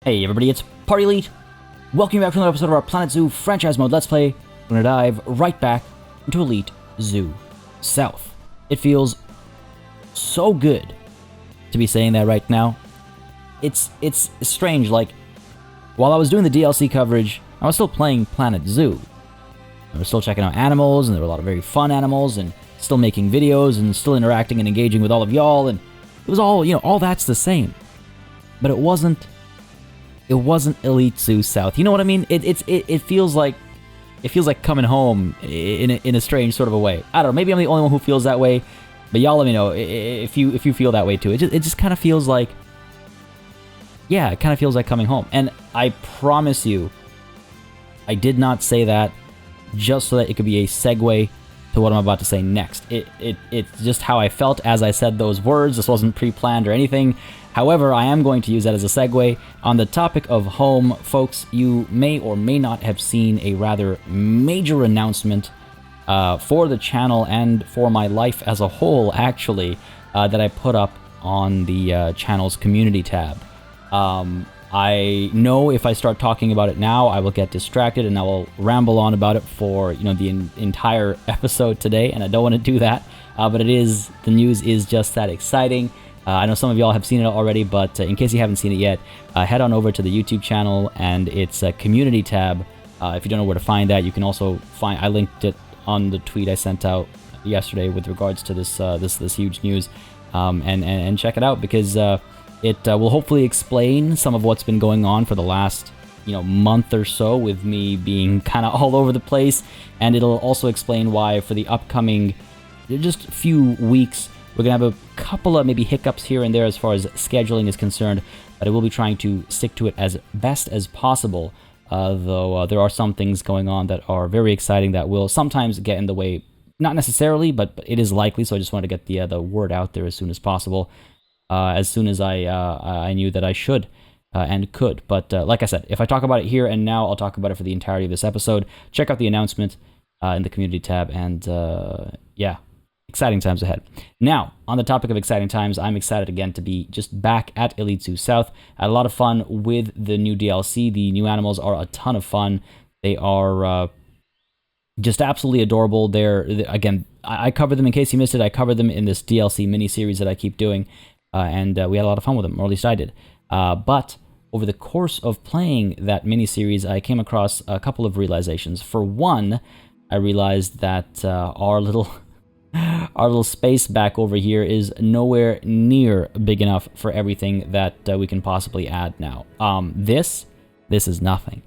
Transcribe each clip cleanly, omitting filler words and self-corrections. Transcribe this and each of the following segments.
Hey everybody, it's Party Elite. Welcome back to another episode of our Planet Zoo franchise mode Let's Play. We're gonna dive right back into Elite Zoo South. It feels so good to be saying that right now. It's strange, like, while I was doing the DLC coverage, I was still playing Planet Zoo. I was still checking out animals, and there were a lot of very fun animals, and still making videos, and still interacting and engaging with all of y'all, and it was all, all that's the same. But it wasn't Elite Zoo South. You know what I mean? It feels like coming home in a strange sort of a way. I don't know. Maybe I'm the only one who feels that way, but y'all let me know if you feel that way too. It just kind of feels like, yeah, it kind of feels like coming home. And I promise you, I did not say that just so that it could be a segue to what I'm about to say next. It's just how I felt as I said those words. This wasn't pre-planned or anything. However, I am going to use that as a segue. On the topic of home, folks, you may or may not have seen a rather major announcement for the channel and for my life as a whole, actually, that I put up on the channel's community tab. I know if I start talking about it now, I will get distracted and I will ramble on about it for the entire episode today, and I don't want to do that. But the news is just that exciting. I know some of y'all have seen it already, but in case you haven't seen it yet, head on over to the YouTube channel and its community tab. If you don't know where to find that, you can also find. I linked it on the tweet I sent out yesterday with regards to this huge news, and check it out because it will hopefully explain some of what's been going on for the last month or so with me being kind of all over the place, and it'll also explain why for the upcoming just few weeks. We're going to have a couple of maybe hiccups here and there as far as scheduling is concerned, but I will be trying to stick to it as best as possible, though there are some things going on that are very exciting that will sometimes get in the way. Not necessarily, but it is likely, so I just wanted to get the word out there as soon as possible, as soon as I knew that I should and could. But like I said, if I talk about it here and now, I'll talk about it for the entirety of this episode. Check out the announcement in the community tab, and yeah. Exciting times ahead. Now, on the topic of exciting times, I'm excited again to be just back at Elite Zoo South. I had a lot of fun with the new DLC. The new animals are a ton of fun. They are just absolutely adorable. Again, I covered them in case you missed it. I covered them in this DLC mini-series that I keep doing, and we had a lot of fun with them, or at least I did. But over the course of playing that mini-series, I came across a couple of realizations. For one, I realized that our little space back over here is nowhere near big enough for everything that we can possibly add now. This is nothing.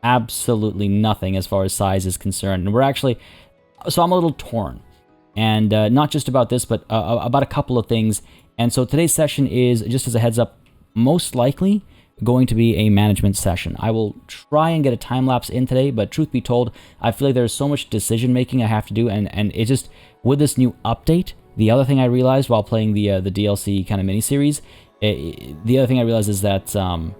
Absolutely nothing as far as size is concerned. And so I'm a little torn. And not just about this, but about a couple of things. And so today's session is, just as a heads up, most likely going to be a management session. I will try and get a time lapse in today, but truth be told, I feel like there's so much decision making I have to do, and it just, with this new update, the other thing I realized while playing the DLC kind of mini-series, the other thing I realized is that a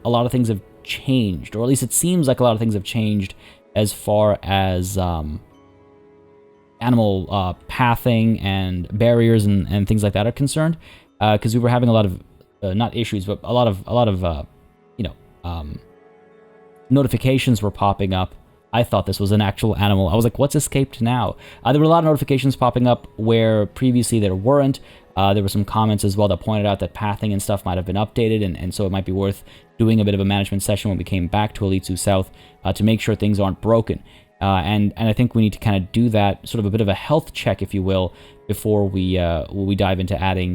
lot of things have changed, or at least it seems like a lot of things have changed as far as animal pathing and barriers and things like that are concerned, because we were having a lot of not issues, but a lot of notifications were popping up. I thought this was an actual animal. I was like, what's escaped now? There were a lot of notifications popping up where previously there weren't. There were some comments as well that pointed out that pathing and stuff might have been updated, and so it might be worth doing a bit of a management session when we came back to Elite Zoo South to make sure things aren't broken. And I think we need to kind of do that, sort of a bit of a health check, if you will, before we dive into adding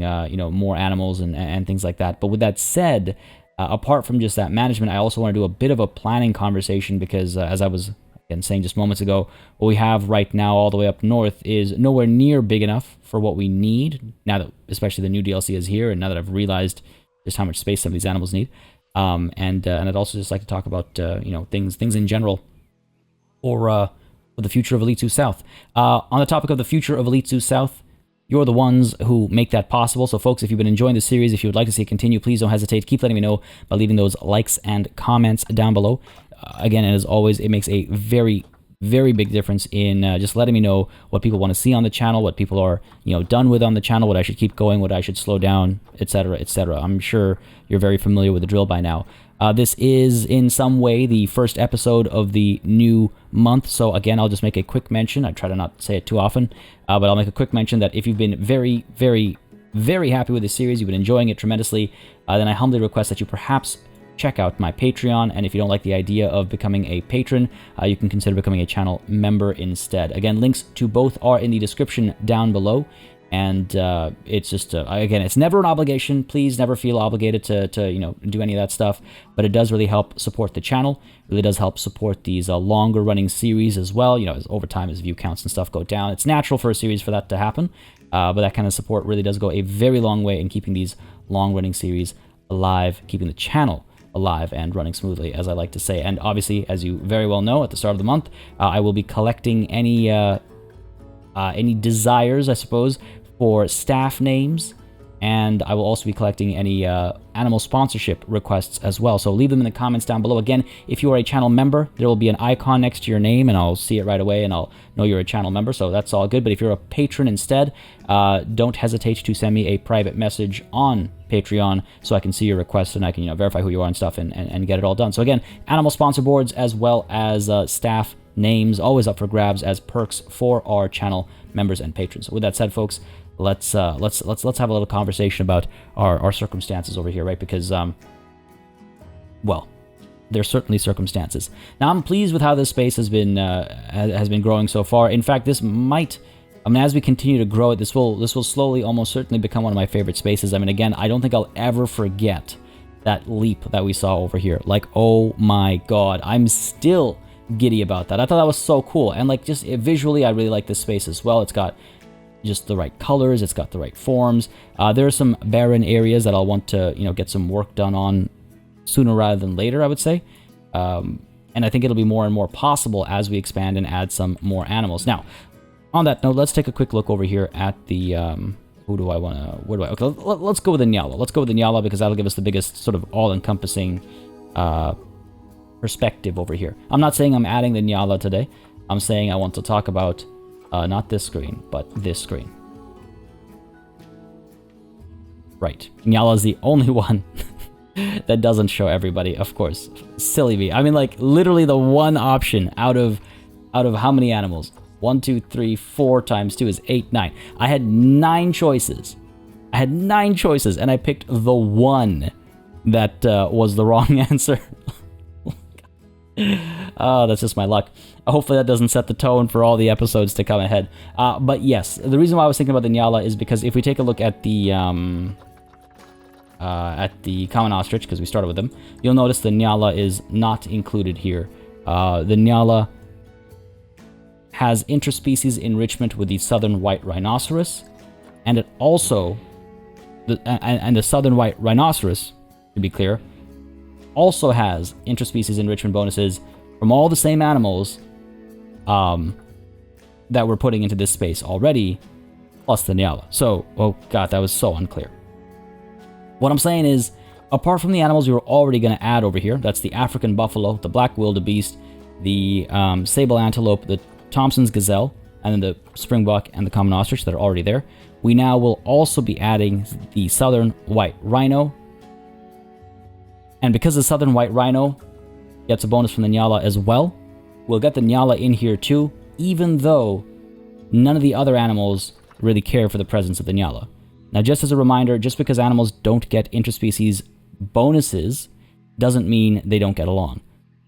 more animals and things like that. But with that said, apart from just that management, I also want to do a bit of a planning conversation because, as I was again saying just moments ago, what we have right now all the way up north is nowhere near big enough for what we need. Now that especially the new DLC is here, and now that I've realized just how much space some of these animals need, and I'd also just like to talk about things in general. For the future of Elite Zoo South. On the topic of the future of Elite Zoo South, you're the ones who make that possible. So folks, if you've been enjoying this series, if you would like to see it continue, please don't hesitate to keep letting me know by leaving those likes and comments down below. Again, and as always, it makes a very, very big difference in just letting me know what people want to see on the channel, what people are done with on the channel, what I should keep going, what I should slow down, etc., etc. I'm sure you're very familiar with the drill by now. This is in some way the first episode of the new month, so again, I'll just make a quick mention. I try to not say it too often, but I'll make a quick mention that if you've been very, very, very happy with this series, you've been enjoying it tremendously, then I humbly request that you perhaps check out my Patreon, and if you don't like the idea of becoming a patron, you can consider becoming a channel member instead. Again, links to both are in the description down below. And it's just, again, it's never an obligation. Please never feel obligated to you know, do any of that stuff. But it does really help support the channel. It really does help support these longer running series as well. You know, as over time, as view counts and stuff go down. It's natural for a series for that to happen. But that kind of support really does go a very long way in keeping these long running series alive, keeping the channel alive and running smoothly, as I like to say. And obviously, as you very well know, at the start of the month, I will be collecting any desires, I suppose, for staff names, and I will also be collecting any animal sponsorship requests as well. So leave them in the comments down below. Again, if you are a channel member, there will be an icon next to your name, and I'll see it right away, and I'll know you're a channel member, so that's all good. But if you're a patron instead, don't hesitate to send me a private message on Patreon so I can see your request and I can, you know, verify who you are and stuff and get it all done. So again, animal sponsor boards as well as staff names always up for grabs as perks for our channel members and patrons. So with that said, folks, let's have a little conversation about our circumstances over here, right? Because well, there's certainly circumstances. Now, I'm pleased with how this space has been growing so far. In fact, this might, I mean, as we continue to grow it, this will slowly, almost certainly become one of my favorite spaces. I mean, again, I don't think I'll ever forget that leap that we saw over here. Like, oh my god, I'm still giddy about that. I thought that was so cool, and like, just visually, I really like this space as well. It's got just the right colors, it's got the right forms. There are some barren areas that I'll want to, you know, get some work done on sooner rather than later, I would say. And I think it'll be more and more possible as we expand and add some more animals. Now, on that note, let's take a quick look over here at the, okay, let's go with the Nyala. Let's go with the Nyala because that'll give us the biggest sort of all-encompassing perspective over here. I'm not saying I'm adding the Nyala today. I'm saying I want to talk about not this screen, but this screen. Right. Nyala is the only one that doesn't show everybody, of course. Silly me. I mean, like, literally the one option out of how many animals? 1, 2, 3, 4 times 2 is 8, 9. I had 9 choices. And I picked the one that was the wrong answer. Oh, that's just my luck. Hopefully that doesn't set the tone for all the episodes to come ahead. But yes, the reason why I was thinking about the Nyala is because if we take a look at the common ostrich, because we started with them, you'll notice the Nyala is not included here. The Nyala has interspecies enrichment with the southern white rhinoceros, and it also, the southern white rhinoceros, to be clear, also has interspecies enrichment bonuses from all the same animals that we're putting into this space already, plus the Nyala. So, oh god, that was so unclear. What I'm saying is, apart from the animals we were already going to add over here, that's the African buffalo, the black wildebeest, the sable antelope, the Thompson's gazelle, and then the springbuck and the common ostrich that are already there, we now will also be adding the southern white rhino. And because the southern white rhino gets a bonus from the Nyala as well, we'll get the Nyala in here too, even though none of the other animals really care for the presence of the Nyala. Now, just as a reminder, just because animals don't get interspecies bonuses doesn't mean they don't get along.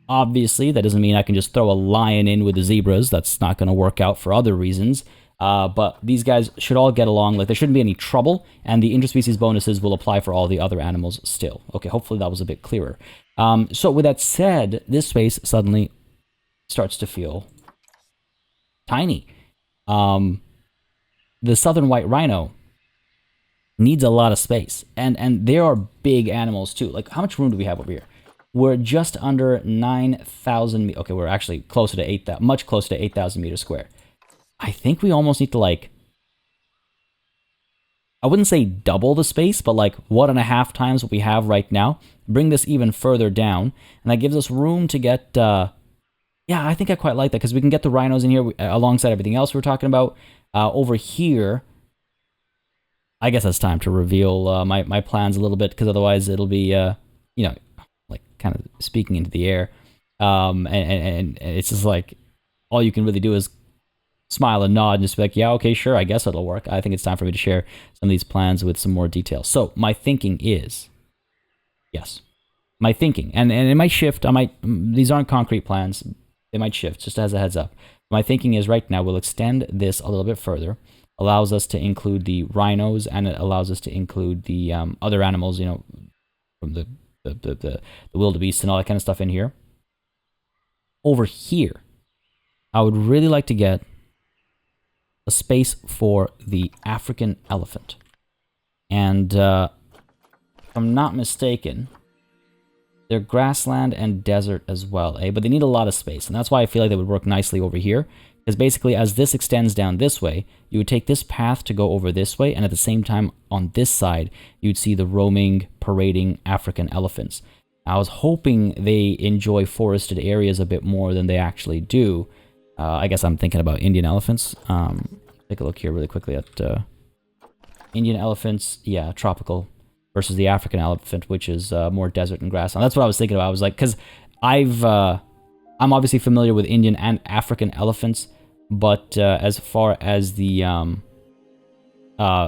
Obviously, that doesn't mean I can just throw a lion in with the zebras. That's not going to work out for other reasons. But these guys should all get along. Like, there shouldn't be any trouble, and the interspecies bonuses will apply for all the other animals still. Okay, hopefully that was a bit clearer. So with that said, this space suddenly starts to feel tiny. The southern white rhino needs a lot of space, and there are big animals too. Like, how much room do we have over here? We're just under 9,000. Okay, we're actually closer to 8,000, much closer to 8,000 meters square. I think we almost need to, like, I wouldn't say double the space, but like 1.5 times what we have right now. Bring this even further down, and that gives us room to get, yeah, I think I quite like that, because we can get the rhinos in here alongside everything else we're talking about. Over here, I guess it's time to reveal my plans a little bit, because otherwise it'll be, you know, like, speaking into the air. And it's just like, all you can really do is smile and nod and just be like, yeah, okay, sure, I guess it'll work. I think it's time for me to share some of these plans with some more detail. So my thinking is, yes, my thinking, and it might shift. These aren't concrete plans. They might shift, just as a heads up. My thinking is right now we'll extend this a little bit further. Allows us to include the rhinos, and it allows us to include the other animals, from the wildebeest and all that kind of stuff in here. Over here, I would really like to get a space for the African elephant. And if I'm not mistaken, they're grassland and desert as well, but they need a lot of space, and that's why I feel like they would work nicely over here, because basically as this extends down this way, you would take this path to go over this way, and at the same time on this side, you'd see the roaming, parading African elephants. I was hoping they enjoy forested areas a bit more than they actually do. I guess I'm thinking about Indian elephants. Take a look here really quickly at Indian elephants. Yeah, tropical versus the African elephant, which is more desert and grassland. That's what I was thinking about. I was like, because I'm obviously familiar with Indian and African elephants, but as far as the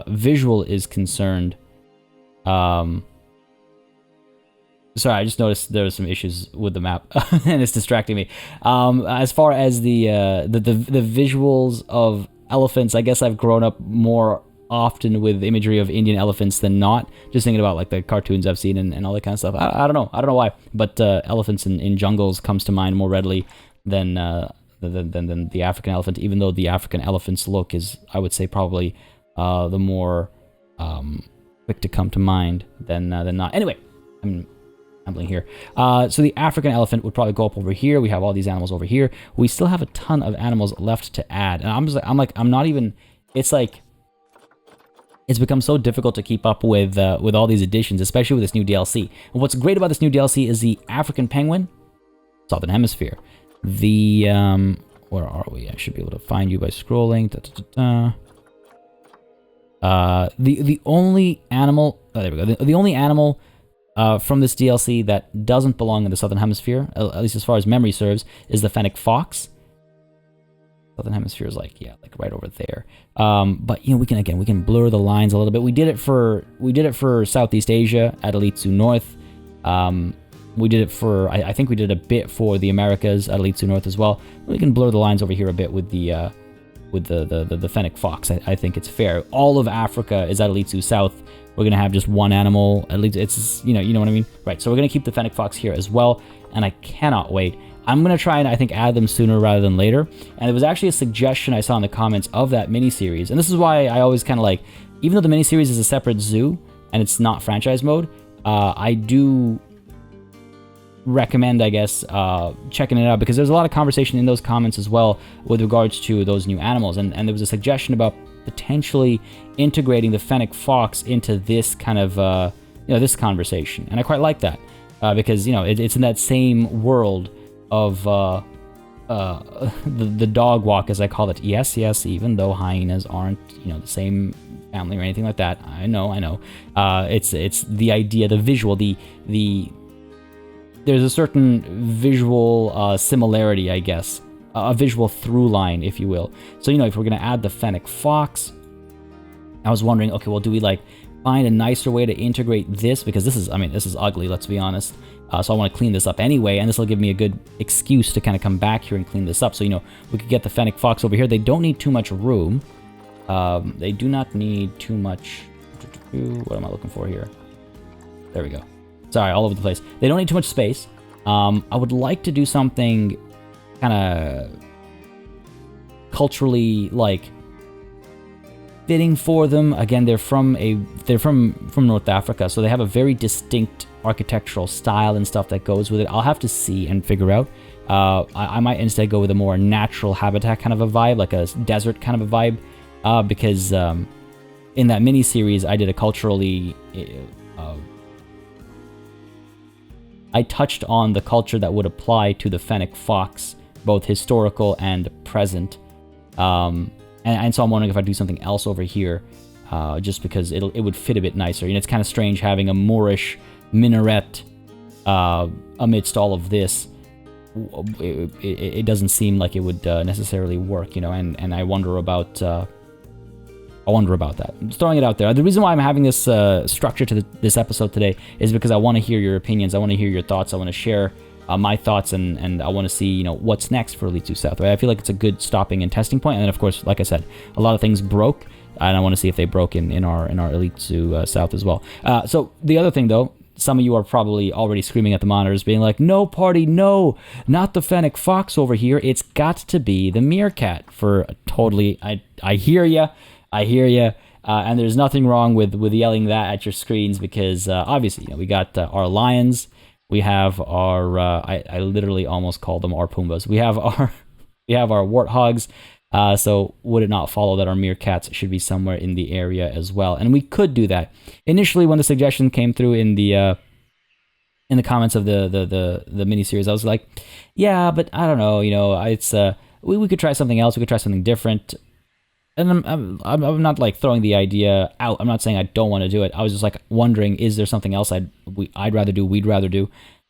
visual is concerned, sorry, I just noticed there were some issues with the map, and it's distracting me. As far as the visuals of elephants, I guess I've grown up more often with imagery of Indian elephants than not. Just thinking about like the cartoons I've seen and all that kind of stuff. I don't know. I don't know why, but elephants in jungles comes to mind more readily than the African elephant. Even though the African elephant's look is, I would say, probably the more quick to come to mind than not. Anyway, I'm rambling here. So the African elephant would probably go up over here. We have all these animals over here. We still have a ton of animals left to add, and I'm not even. It's like it's become so difficult to keep up with all these additions, especially with this new DLC. And what's great about this new DLC is the African penguin, Southern Hemisphere. The where are we? I should be able to find you by scrolling. The only animal. Oh, there we go. The only animal from this DLC that doesn't belong in the Southern Hemisphere, at least as far as memory serves, is the Fennec Fox. Southern Hemisphere is like right over there. But we can blur the lines a little bit. We did it for Southeast Asia at Elite Zoo North. We did it for I think we did a bit for the Americas at Elite Zoo North as well. We can blur the lines over here a bit with the Fennec Fox. I think it's fair. All of Africa is at Elite Zoo South. We're gonna have just one animal. At least it's you know what I mean, right? So we're gonna keep the Fennec Fox here as well, and I cannot wait. I'm gonna try and I think add them sooner rather than later. And it was actually a suggestion I saw in the comments of that miniseries, and this is why I always kind of like, even though the miniseries is a separate zoo and it's not franchise mode, I do recommend, I guess, checking it out, because there's a lot of conversation in those comments as well with regards to those new animals, and there was a suggestion about potentially integrating the Fennec Fox into this kind of this conversation, and I quite like that because it's in that same world of the dog walk, as I call it. Yes, even though hyenas aren't the same family or anything like that. I know. It's the idea, the visual, the there's a certain visual similarity, I guess, a visual through line, if you will. So if we're gonna add the Fennec Fox, I was wondering, okay, well, do we like find a nicer way to integrate this, because this is ugly, let's be honest. So I want to clean this up anyway, and this will give me a good excuse to kind of come back here and clean this up. So we could get the Fennec Fox over here. They don't need too much room. They do not need too much. What am I looking for here? There we go. Sorry, all over the place. They don't need too much space. I would like to do something kind of culturally like fitting for them. Again, they're from North Africa, so they have a very distinct architectural style and stuff that goes with it. I'll have to see and figure out. I might instead go with a more natural habitat kind of a vibe, like a desert kind of a vibe, because in that mini series I did a culturally I touched on the culture that would apply to the Fennec Fox, both historical and present. And so I'm wondering if I do something else over here, just because it would fit a bit nicer. It's kind of strange having a Moorish minaret amidst all of this, it doesn't seem like it would necessarily work, you know, and I wonder about that. I'm just throwing it out there. The reason why I'm having this structure to this episode today is because I want to hear your opinions. I want to hear your thoughts. I want to share my thoughts, and I want to see, you know, what's next for Elite Zoo South. Right? I feel like it's a good stopping and testing point. And then, of course, like I said, a lot of things broke, and I want to see if they broke in our Elite Zoo South as well. So the other thing, though, some of you are probably already screaming at the monitors, being like, "No, party, no, not the Fennec Fox over here. It's got to be the meerkat." For totally, I hear ya. I hear you, and there's nothing wrong with yelling that at your screens, because obviously, you know, we got our lions, we have our I literally almost called them our Pumbas. We have our warthogs. So would it not follow that our meerkats should be somewhere in the area as well? And we could do that. Initially, when the suggestion came through in the comments of the miniseries, I was like, yeah, but I don't know, you know, it's we could try something else. We could try something different. And I'm not like throwing the idea out. I'm not saying I don't want to do it. I was just like wondering, is there something else I'd rather do, we'd rather do?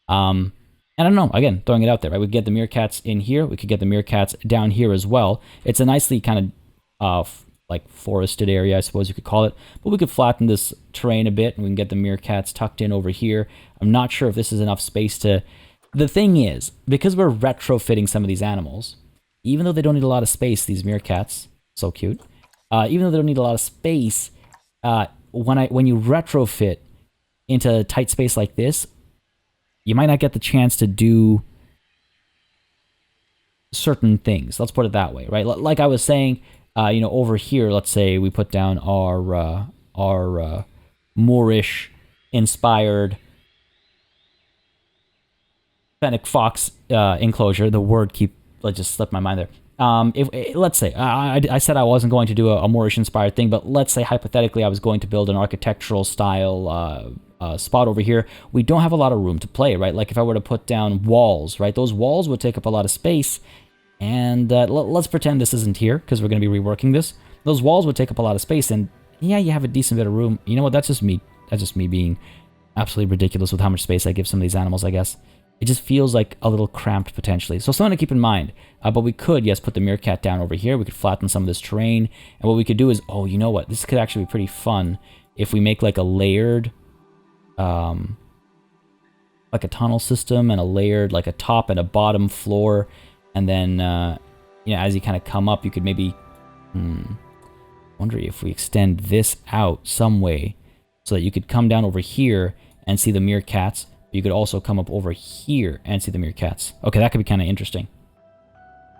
And I don't know, again, throwing it out there, right? We could get the meerkats in here. We could get the meerkats down here as well. It's a nicely kind of like forested area, I suppose you could call it. But we could flatten this terrain a bit, and we can get the meerkats tucked in over here. I'm not sure if this is enough space to... The thing is, because we're retrofitting some of these animals, even though they don't need a lot of space, these meerkats... So cute. Even though they don't need a lot of space, when you retrofit into a tight space like this, you might not get the chance to do certain things. Let's put it that way, right? Like I was saying, you know, over here, let's say we put down our Moorish inspired Fennec Fox enclosure. The word just slipped my mind there. Let's say, I said I wasn't going to do a Moorish-inspired thing, but let's say, hypothetically, I was going to build an architectural-style spot over here. We don't have a lot of room to play, right? Like, if I were to put down walls, right? Those walls would take up a lot of space, and let's pretend this isn't here, because we're going to be reworking this. Those walls would take up a lot of space, and yeah, you have a decent bit of room. You know what? That's just me. That's just me being absolutely ridiculous with how much space I give some of these animals, I guess. It just feels like a little cramped potentially. So something to keep in mind. But we could, yes, put the meerkat down over here. We could flatten some of this terrain. And what we could do is, oh, you know what? This could actually be pretty fun if we make like a layered, like a tunnel system, and a layered, like a top and a bottom floor. And then, you know, as you kind of come up, you could maybe, wonder if we extend this out some way so that you could come down over here and see the meerkats. You could also come up over here and see the meerkats. Okay, that could be kind of interesting.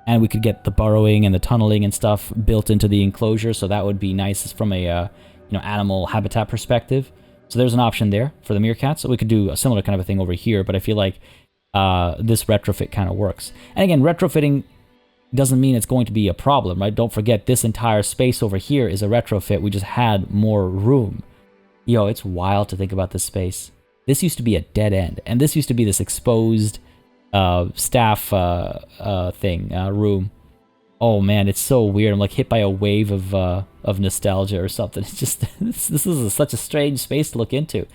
And we could get the burrowing and the tunneling and stuff built into the enclosure, so that would be nice from a you know, animal habitat perspective. So there's an option there for the meerkats. So we could do a similar kind of a thing over here, but I feel like this retrofit kind of works. And again, retrofitting doesn't mean it's going to be a problem, right? Don't forget, this entire space over here is a retrofit. We just had more room. Yo, it's wild to think about this space. This used to be a dead end, and this used to be this exposed staff room. Oh man, it's so weird. I'm like hit by a wave of nostalgia or something. It's just this is such a strange space to look into.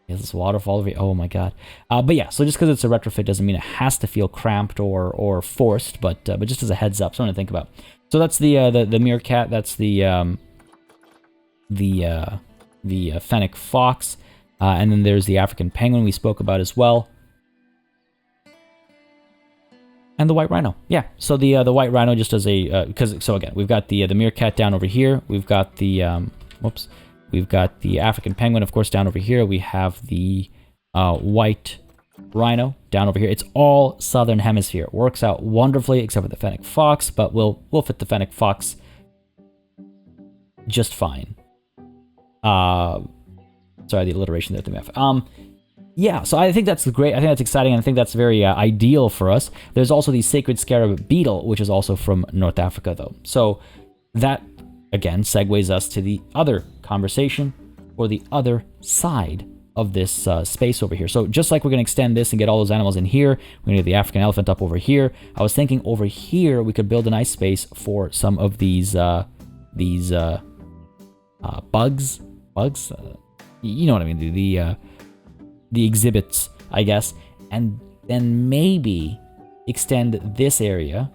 Yeah, this waterfall over here. Oh my god. But yeah, so just because it's a retrofit doesn't mean it has to feel cramped or forced. But just as a heads up, something to think about. So that's the meerkat. That's the Fennec Fox. And then there's the African penguin we spoke about as well. And the white rhino. Yeah, so the white rhino just as a... so again, we've got the meerkat down over here. We've got the... We've got the African penguin, of course, down over here. We have the white rhino down over here. It's all southern hemisphere. It works out wonderfully, except for the Fennec Fox, but we'll fit the Fennec Fox just fine. Sorry, the alliteration there threw me off. Yeah, so I think that's great. I think that's exciting, and I think that's very ideal for us. There's also the sacred scarab beetle, which is also from North Africa, though. So that, again, segues us to the other conversation, or the other side of this space over here. So just like we're going to extend this and get all those animals in here, we're going to get the African elephant up over here. I was thinking over here we could build a nice space for some of these bugs. You know what I mean? The exhibits, I guess. and then maybe extend this area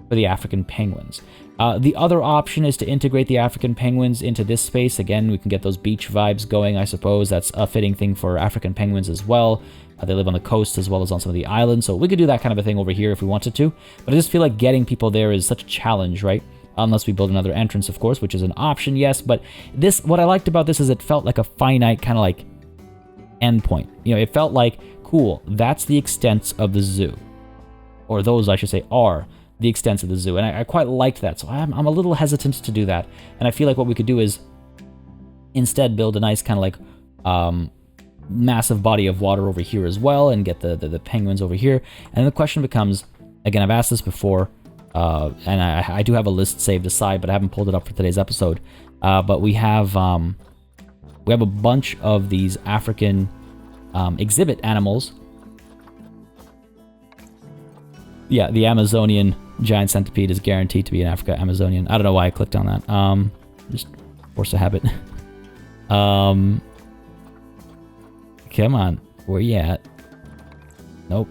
for the African penguins. The other option is to integrate the African penguins into this space. Again, we can get those beach vibes going, I suppose. That's a fitting thing for African penguins as well. They live on the coast as well as on some of the islands, so we could do that kind of a thing over here if we wanted to. But I just feel like getting people there is such a challenge, right? Unless we build another entrance, of course, which is an option, yes. But this, what I liked about this is it felt like a finite kind of like endpoint. You know, it felt like, cool, that's the extent of the zoo. Or those, I should say, are the extents of the zoo, and I quite liked that, so I'm a little hesitant to do that, and I feel like what we could do is instead build a nice kind of like massive body of water over here as well, and get the penguins over here. And the question becomes, again, I've asked this before, and I do have a list saved aside, but I haven't pulled it up for today's episode, but we have a bunch of these African exhibit animals. Yeah, the Amazonian giant centipede is guaranteed to be in Africa. Amazonian. I don't know why I clicked on that. Just force a habit. Come on. Where you at? Nope.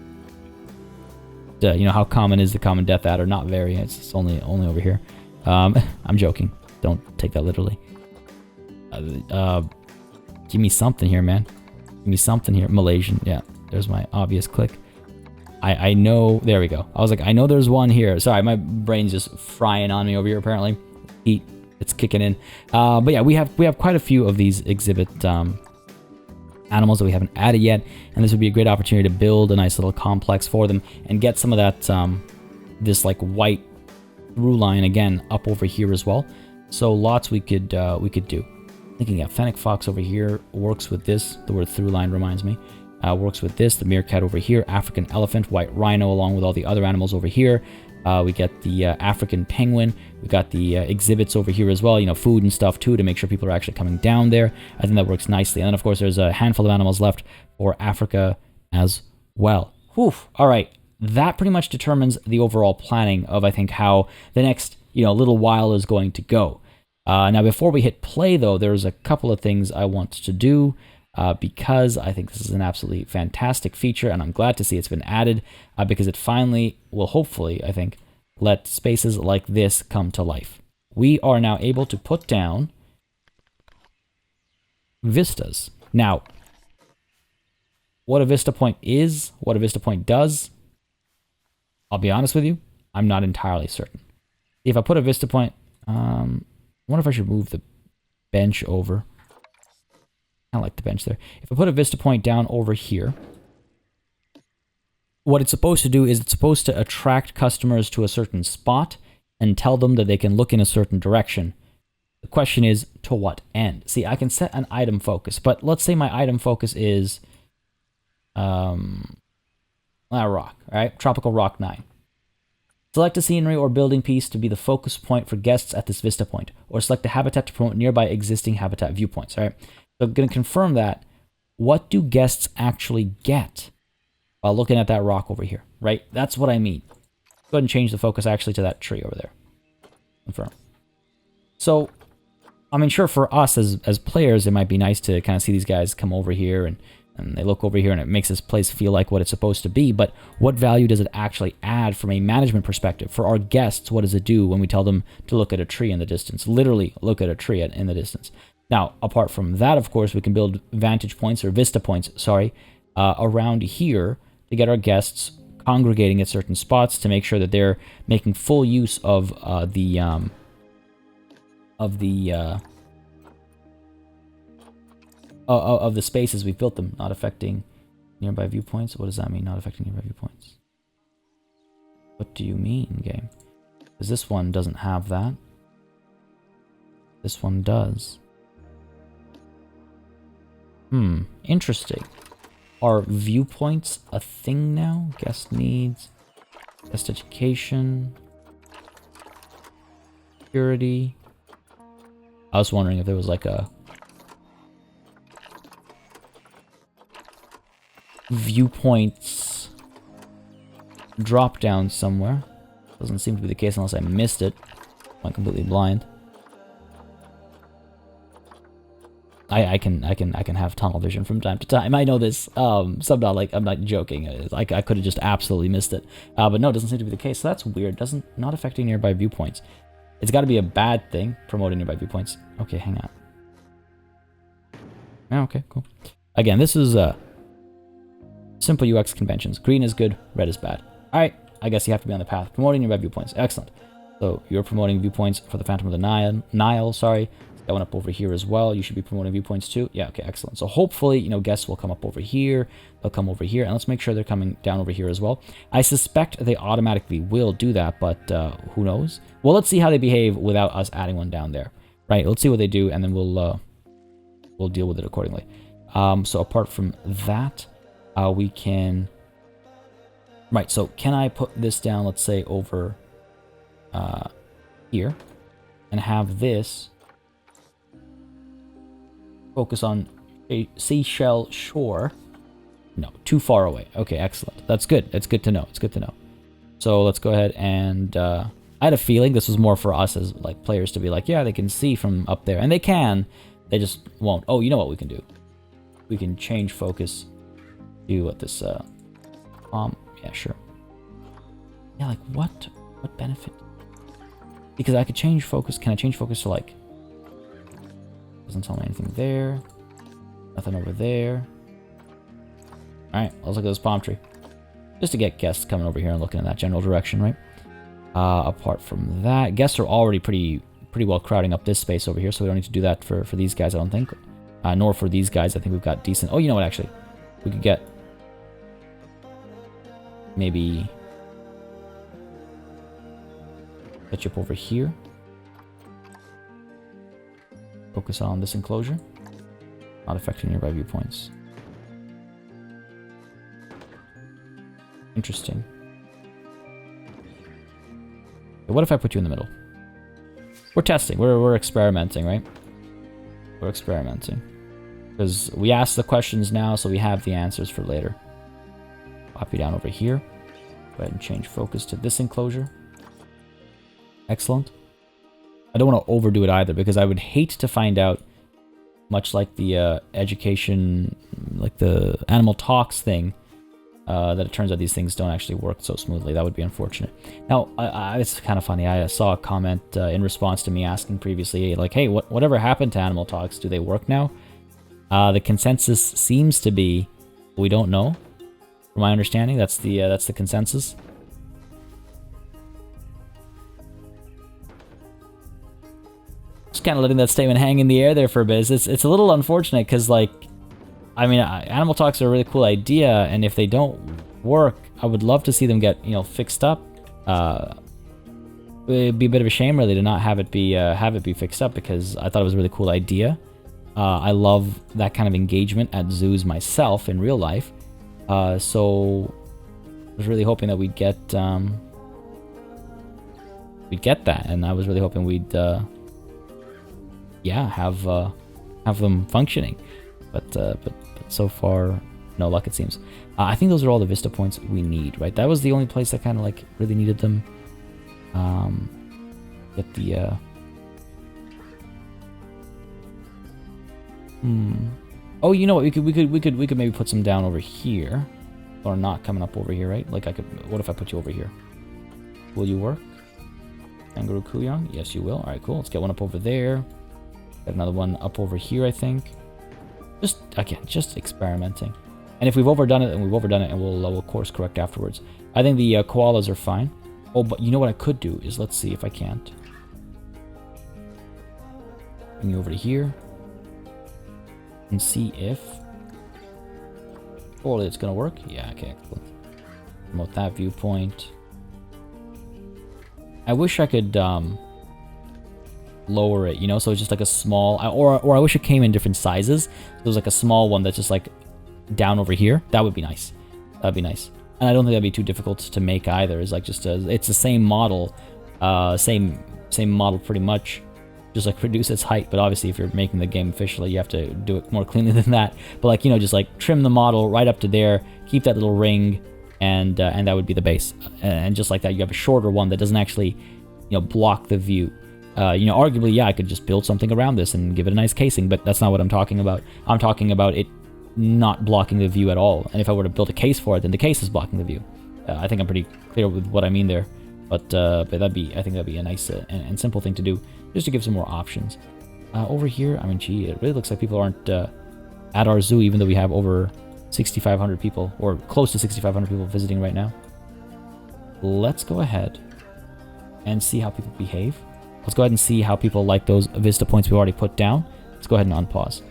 You know, how common is the common death adder? Not very. It's only over here. I'm joking. Don't take that literally. Give me something here, man. Give me something here. Malaysian. Yeah, there's my obvious click. I know, there we go. I was like, I know there's one here. Sorry, my brain's just frying on me over here, apparently. Heat, it's kicking in. But yeah, we have quite a few of these exhibit animals that we haven't added yet, and this would be a great opportunity to build a nice little complex for them and get some of that, this like white through line again up over here as well. So lots we could do. Thinking, yeah, Fennec Fox over here works with this. The word through line reminds me. Works with this, the meerkat over here, African elephant, white rhino, along with all the other animals over here. We get the African penguin. We got the exhibits over here as well, you know, food and stuff too, to make sure people are actually coming down there. I think that works nicely. And then, of course, there's a handful of animals left for Africa as well. Whew. All right. That pretty much determines the overall planning of, I think, how the next, you know, little while is going to go. Now, before we hit play, though, there's a couple of things I want to do. Because I think this is an absolutely fantastic feature, and I'm glad to see it's been added, because it finally will hopefully, I think, let spaces like this come to life. We are now able to put down vistas. Now, what a Vista Point is, what a Vista Point does, I'll be honest with you, I'm not entirely certain. If I put a Vista Point, I wonder if I should move the bench over. I like the bench there. If I put a Vista Point down over here, what it's supposed to do is it's supposed to attract customers to a certain spot and tell them that they can look in a certain direction. The question is, to what end? See, I can set an item focus, but let's say my item focus is rock, all right? Tropical Rock 9. Select a scenery or building piece to be the focus point for guests at this Vista Point, or select a habitat to promote nearby existing habitat viewpoints, all right? So I'm going to confirm that. What do guests actually get while looking at that rock over here, right? That's what I mean. Go ahead and change the focus actually to that tree over there. Confirm. So, I mean, sure, for us as players, it might be nice to kind of see these guys come over here and they look over here and it makes this place feel like what it's supposed to be, but what value does it actually add from a management perspective? For our guests, what does it do when we tell them to look at a tree in the distance? Literally look at a tree in the distance. Now, apart from that, of course, we can build vantage points, or vista points, sorry, around here to get our guests congregating at certain spots to make sure that they're making full use of the spaces we've built them, not affecting nearby viewpoints. What does that mean, not affecting nearby viewpoints? What do you mean, game? Because this one doesn't have that. This one does. Interesting. Are viewpoints a thing now? Guest needs, guest education, security. I was wondering if there was like a viewpoints drop down somewhere. Doesn't seem to be the case unless I missed it. I'm completely blind. I can have tunnel vision from time to time. I know this. So I'm not joking. I could have just absolutely missed it. But no, it doesn't seem to be the case. So that's weird. Not affecting nearby viewpoints. It's got to be a bad thing, promoting nearby viewpoints. Okay, hang on. Okay, cool. Again, this is simple UX conventions. Green is good, red is bad. All right, I guess you have to be on the path. Promoting nearby viewpoints. Excellent. So you're promoting viewpoints for the Phantom of the Nile, sorry. That one up over here as well. You should be promoting viewpoints too. Yeah, okay, excellent. So hopefully, guests will come up over here. They'll come over here. And let's make sure they're coming down over here as well. I suspect they automatically will do that, but who knows? Well, let's see how they behave without us adding one down there. Right, let's see what they do, and then we'll deal with it accordingly. So apart from that, we can... Right, so can I put this down, let's say, over here, and have this focus on a seashell shore? No, too far away. Okay, excellent. That's good. It's good to know. It's good to know. So let's go ahead and... I had a feeling this was more for us as like players to be like, yeah, they can see from up there. And they can. They just won't. Oh, you know what we can do? We can change focus to what this... yeah, sure. Yeah, like what? What benefit? Because I could change focus. Can I change focus to like... Doesn't tell me anything there. Nothing over there. Alright, let's look at this palm tree. Just to get guests coming over here and looking in that general direction, right? Apart from that, guests are already pretty well crowding up this space over here, so we don't need to do that for these guys, I don't think. Nor for these guys. I think we've got decent... Oh, you know what, actually? We could get... Maybe... Catch up over here. Focus on this enclosure. Not affecting nearby viewpoints. Interesting. What if I put you in the middle? We're testing. We're experimenting, right? We're experimenting. Because we ask the questions now, so we have the answers for later. Pop you down over here. Go ahead and change focus to this enclosure. Excellent. I don't want to overdo it either, because I would hate to find out, much like the education, like the animal talks thing, that it turns out these things don't actually work so smoothly. That would be unfortunate. Now, it's kind of funny. I saw a comment in response to me asking previously, like, hey, whatever happened to animal talks? Do they work now? The consensus seems to be, we don't know. From my understanding, that's the consensus. Just kind of letting that statement hang in the air there for a bit. It's a little unfortunate because, like, I mean, animal talks are a really cool idea, and if they don't work, I would love to see them get, fixed up. It'd be a bit of a shame, really, to not have it be fixed up, because I thought it was a really cool idea. I love that kind of engagement at zoos myself in real life. So I was really hoping that we'd get that, and I was really hoping we'd have them functioning. But so far, no luck, it seems. I think those are all the Vista points we need, right? That was the only place that kind of like really needed them. Get the Oh, you know what? We could maybe put some down over here, or not coming up over here, right? Like I could. What if I put you over here? Will you work? Kangaroo Kuyang? Yes, you will. All right, cool. Let's get one up over there. Got another one up over here, I think. Just experimenting. And if we've overdone it, then we've overdone it, and we'll course correct afterwards. I think the koalas are fine. Oh, but you know what I could do is, let's see if I can't. Bring you over to here. And see if... Surely it's gonna work. Yeah, okay, excellent. Promote that viewpoint. I wish I could, lower it, so it's just like a small, or I wish it came in different sizes. So there's like a small one that's just like down over here. That would be nice. That'd be nice. And I don't think that'd be too difficult to make either. It's like just it's the same model, same model pretty much, just like reduce its height. But obviously, if you're making the game officially, you have to do it more cleanly than that. But like just like trim the model right up to there, keep that little ring, and that would be the base. And just like that, you have a shorter one that doesn't actually block the view. You know, arguably, yeah, I could just build something around this and give it a nice casing, but that's not what I'm talking about. I'm talking about it not blocking the view at all. And if I were to build a case for it, then the case is blocking the view. I think I'm pretty clear with what I mean there. But I think that'd be a nice and simple thing to do, just to give some more options. Over here, I mean, gee, it really looks like people aren't at our zoo, even though we have over 6,500 people, or close to 6,500 people visiting right now. Let's go ahead and see how people behave. Let's go ahead and see how people like those Vista points we already put down. Let's go ahead and unpause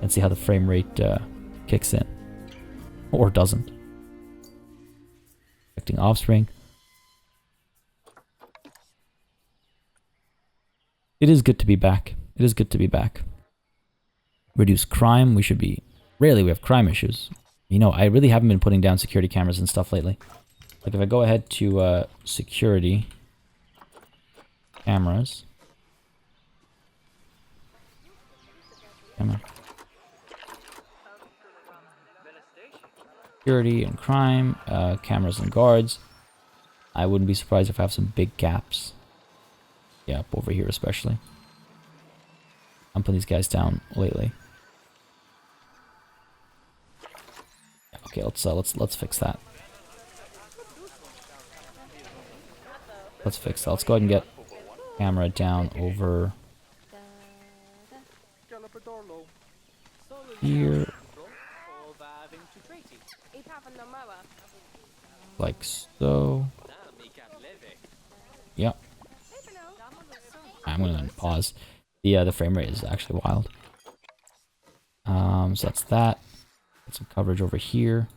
and see how the frame rate kicks in. Or doesn't. Affecting offspring. It is good to be back. It is good to be back. Reduce crime. We should be... Rarely we have crime issues. You know, I really haven't been putting down security cameras and stuff lately. Like if I go ahead to security cameras. Camera. Security and crime, cameras and guards. I wouldn't be surprised if I have some big gaps. Yeah, over here especially. I'm putting these guys down lately. Okay, let's fix that. Let's fix that. Let's go ahead and get camera down over here. Like so. Yep. I'm gonna pause. The frame rate is actually wild. So that's that. Get some coverage over here.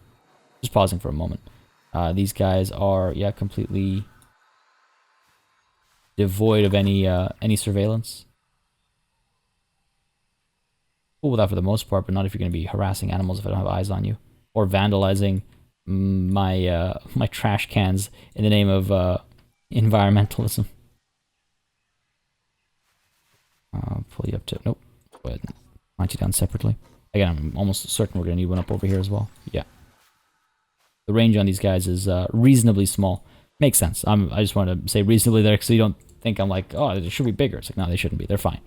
Just pausing for a moment. These guys are, yeah, completely devoid of any surveillance. Cool with that for the most part, but not if you're going to be harassing animals if I don't have eyes on you, or vandalizing my my trash cans in the name of environmentalism. Pull you up to... Nope. Go ahead and plant you down separately. Again, I'm almost certain we're going to need one up over here as well. Yeah. The range on these guys is reasonably small. Makes sense. I just want to say reasonably there so you don't think I'm like, oh, it should be bigger. It's like, no, they shouldn't be. They're fine.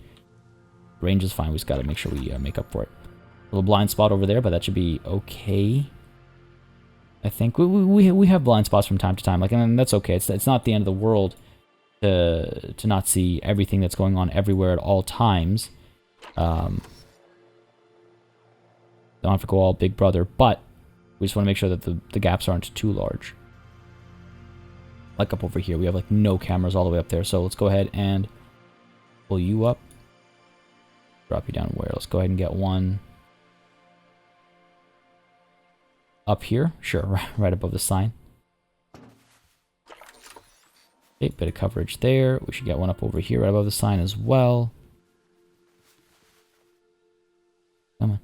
Range is fine. We just got to make sure we make up for it. A little blind spot over there, but that should be okay. I think we have blind spots from time to time. Like, and that's okay. It's not the end of the world to not see everything that's going on everywhere at all times. Don't have to go all Big Brother, but we just want to make sure that the gaps aren't too large. Like up over here, we have like no cameras all the way up there. So let's go ahead and pull you up. Drop you down where? Let's go ahead and get one up here. Sure, right above the sign. Okay, bit of coverage there. We should get one up over here right above the sign as well. Come on.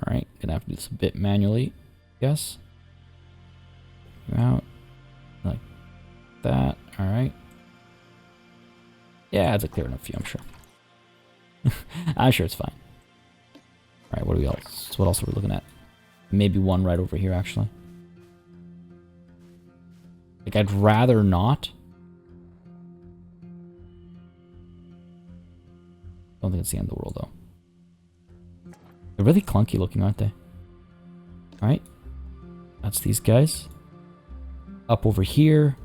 Alright, gonna have to do this a bit manually, yes. Out like that. Alright. Yeah, it's a clear enough view, I'm sure. I'm sure it's fine. Alright, what else are we looking at? Maybe one right over here, actually. Like, I'd rather not. Don't think it's the end of the world, though. They're really clunky looking, aren't they? Alright. That's these guys. Up over here.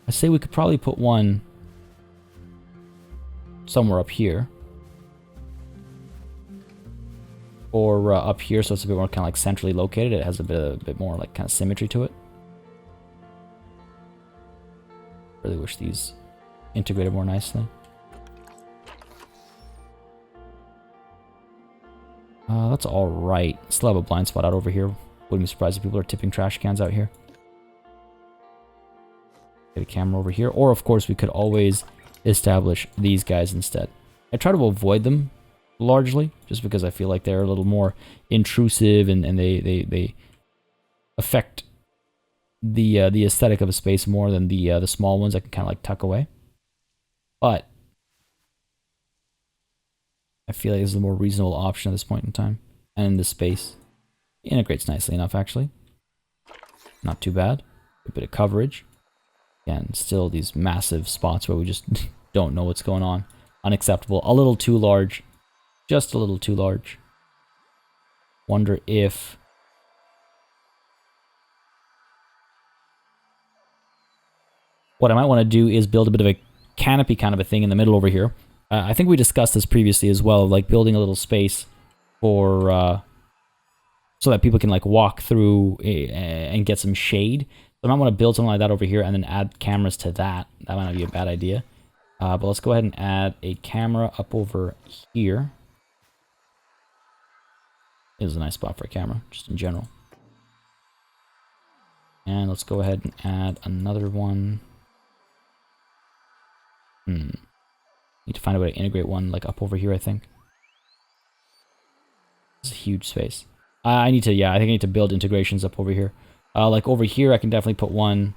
I say we could probably put one somewhere up here. Or up here, so it's a bit more kind of like centrally located. It has a bit more like kind of symmetry to it. Really wish these integrated more nicely. That's all right. Still have a blind spot out over here. Wouldn't be surprised if people are tipping trash cans out here. Get a camera over here. Or, of course, we could always establish these guys instead. I try to avoid them largely, just because I feel like they're a little more intrusive and they affect the aesthetic of a space more than the small ones I can kind of like tuck away. But I feel like this is a more reasonable option at this point in time and in this space. Integrates nicely enough, actually. Not too bad. A bit of coverage. Again, still these massive spots where we just don't know what's going on. Unacceptable. A little too large. Just a little too large. Wonder if... What I might want to do is build a bit of a canopy kind of a thing in the middle over here. I think we discussed this previously as well, like building a little space for... so that people can like walk through and get some shade. So I might want to build something like that over here and then add cameras to that. That might not be a bad idea. But let's go ahead and add a camera up over here. This is a nice spot for a camera, just in general. And let's go ahead and add another one. Need to find a way to integrate one like up over here, I think. It's a huge space. I think I need to build integrations up over here. Like over here, I can definitely put one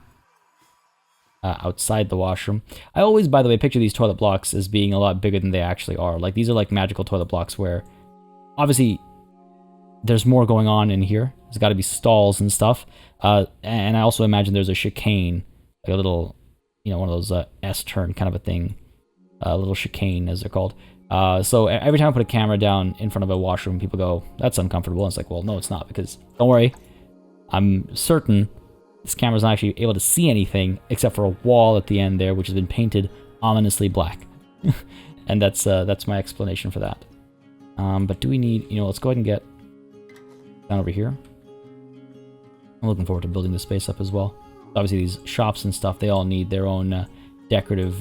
outside the washroom. I always, by the way, picture these toilet blocks as being a lot bigger than they actually are. Like these are like magical toilet blocks where obviously there's more going on in here. There's got to be stalls and stuff. And I also imagine there's a chicane, like a little, you know, one of those S-turn kind of a thing. A little chicane, as they're called. So every time I put a camera down in front of a washroom, people go, that's uncomfortable. And it's like, well, no, it's not, because don't worry. I'm certain this camera's not actually able to see anything except for a wall at the end there, which has been painted ominously black. And that's my explanation for that. But do we need, you know, let's go ahead and get down over here. I'm looking forward to building this space up as well. Obviously these shops and stuff, they all need their own decorative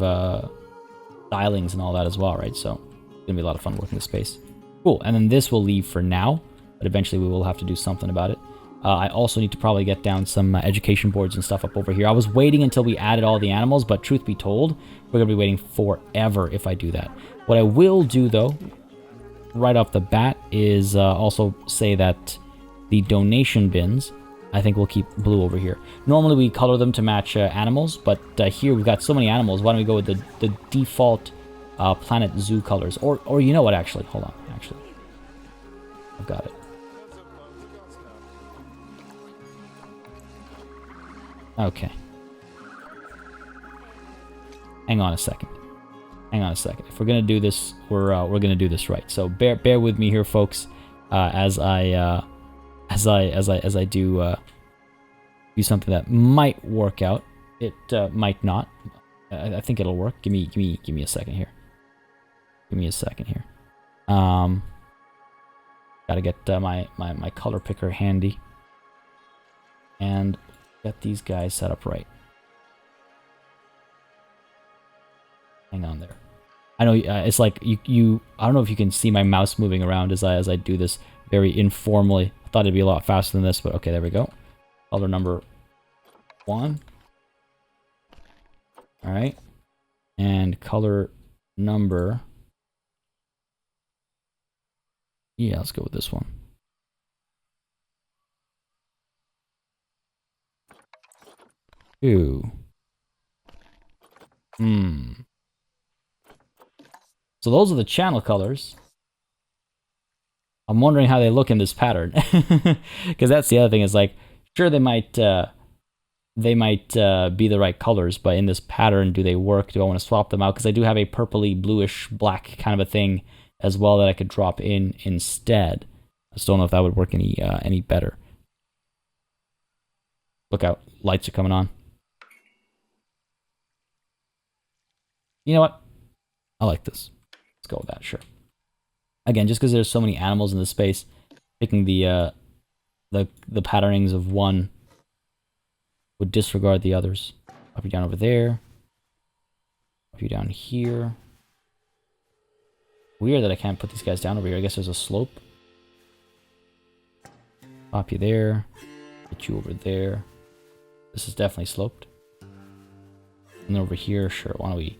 stylings and all that as well, right? So it's gonna be a lot of fun working the space. Cool, and then this will leave for now, but eventually we will have to do something about it. I also need to probably get down some education boards and stuff up over here. I was waiting until we added all the animals, but truth be told, we're gonna be waiting forever if I do that. What I will do though, right off the bat, is also say that the donation bins, I think we'll keep blue over here. Normally we color them to match animals, but here we've got so many animals. Why don't we go with the default Planet Zoo colors? Or you know what, actually, hold on, actually. I've got it. Okay. Hang on a second. Hang on a second. If we're gonna do this, we're gonna do this right. So bear with me here, folks, as I do something that might work out. It might not. I think it'll work. Give me a second here. Give me a second here. Gotta get my color picker handy and get these guys set up right. Hang on there. I know it's like you. I don't know if you can see my mouse moving around as I do this very informally. I thought it'd be a lot faster than this, but okay, there we go. Color number 1. All right, and color number. Yeah, let's go with this one. Ooh. So those are the channel colors. I'm wondering how they look in this pattern. Because that's the other thing, is like, sure, they might be the right colors, but in this pattern, do they work? Do I want to swap them out? Because I do have a purpley, bluish, black kind of a thing as well that I could drop in instead. I just don't know if that would work any better. Look out, lights are coming on. You know what? I like this. Let's go with that, sure. Again, just because there's so many animals in this space, picking the patternings of one would disregard the others. Up you down over there. Up you down here. Weird that I can't put these guys down over here. I guess there's a slope. Pop you there. Put you over there. This is definitely sloped. And then over here, sure, why don't we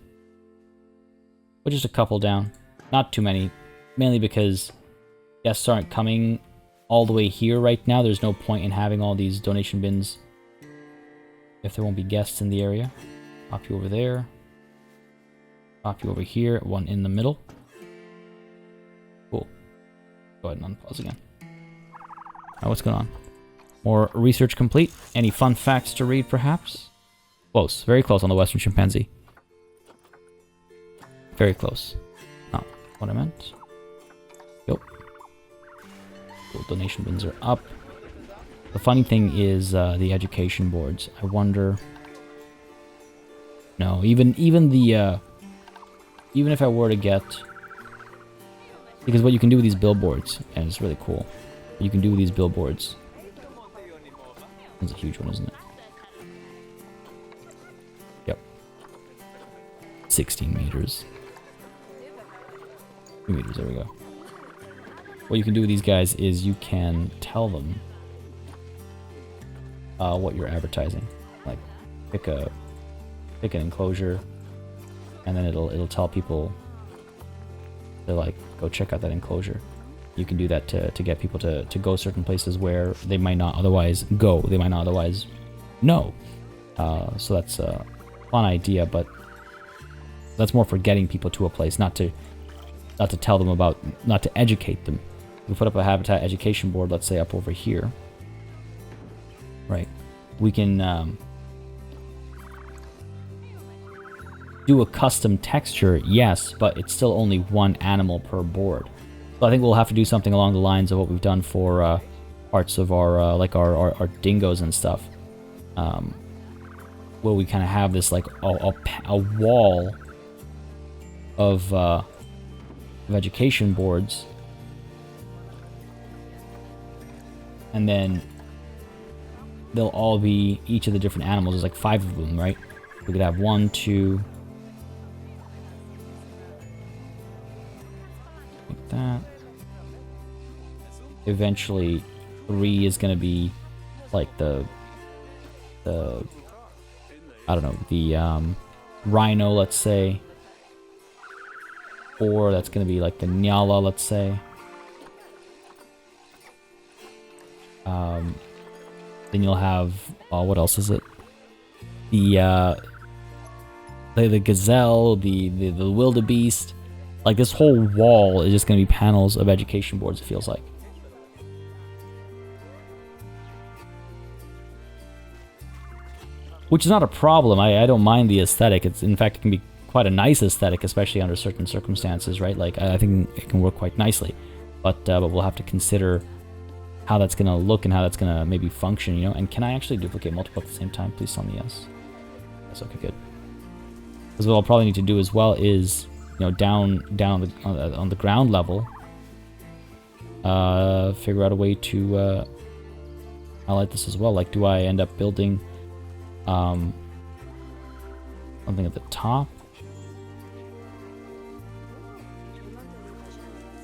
put just a couple down. Not too many. Mainly because guests aren't coming all the way here right now. There's no point in having all these donation bins if there won't be guests in the area. Pop you over there. Pop you over here. One in the middle. Cool. Go ahead and unpause again. what's going on? More research complete. Any fun facts to read, perhaps? Close. Very close on the Western chimpanzee. Very close. Not what I meant. Yep. Cool. Donation bins are up. The funny thing is the education boards. I wonder... No, even the... even if I were to get... Because what you can do with these billboards, and it's really cool. What you can do with these billboards... That's a huge one, isn't it? Yep. 16 meters. 2 meters, there we go. What you can do with these guys is you can tell them what you're advertising. Like, pick an enclosure, and then it'll tell people to, like, go check out that enclosure. You can do that to get people to go certain places where they might not otherwise go. They might not otherwise know. So that's a fun idea, but that's more for getting people to a place, not to tell them about, not to educate them. We put up a habitat education board, let's say up over here. Right. We can do a custom texture, yes, but it's still only one animal per board. So I think we'll have to do something along the lines of what we've done for parts of our like our dingoes and stuff, where we kind of have this like a wall of education boards, and then they'll all be each of the different animals. There's like 5 of them, right? We could have 1, 2. That. Eventually 3 is gonna be like the I don't know, the Rhino, let's say. 4, that's gonna be like the Nyala, let's say. Then you'll have what else is it? The gazelle, the wildebeest. Like, this whole wall is just going to be panels of education boards, it feels like. Which is not a problem. I don't mind the aesthetic. It's, in fact, it can be quite a nice aesthetic, especially under certain circumstances, right? Like, I think it can work quite nicely. But we'll have to consider how that's going to look and how that's going to maybe function, you know? And can I actually duplicate multiple at the same time? Please tell me yes. Yes, okay, good. Because what I'll probably need to do as well is... You know, down on the ground level, figure out a way to highlight this as well. Like, do I end up building something at the top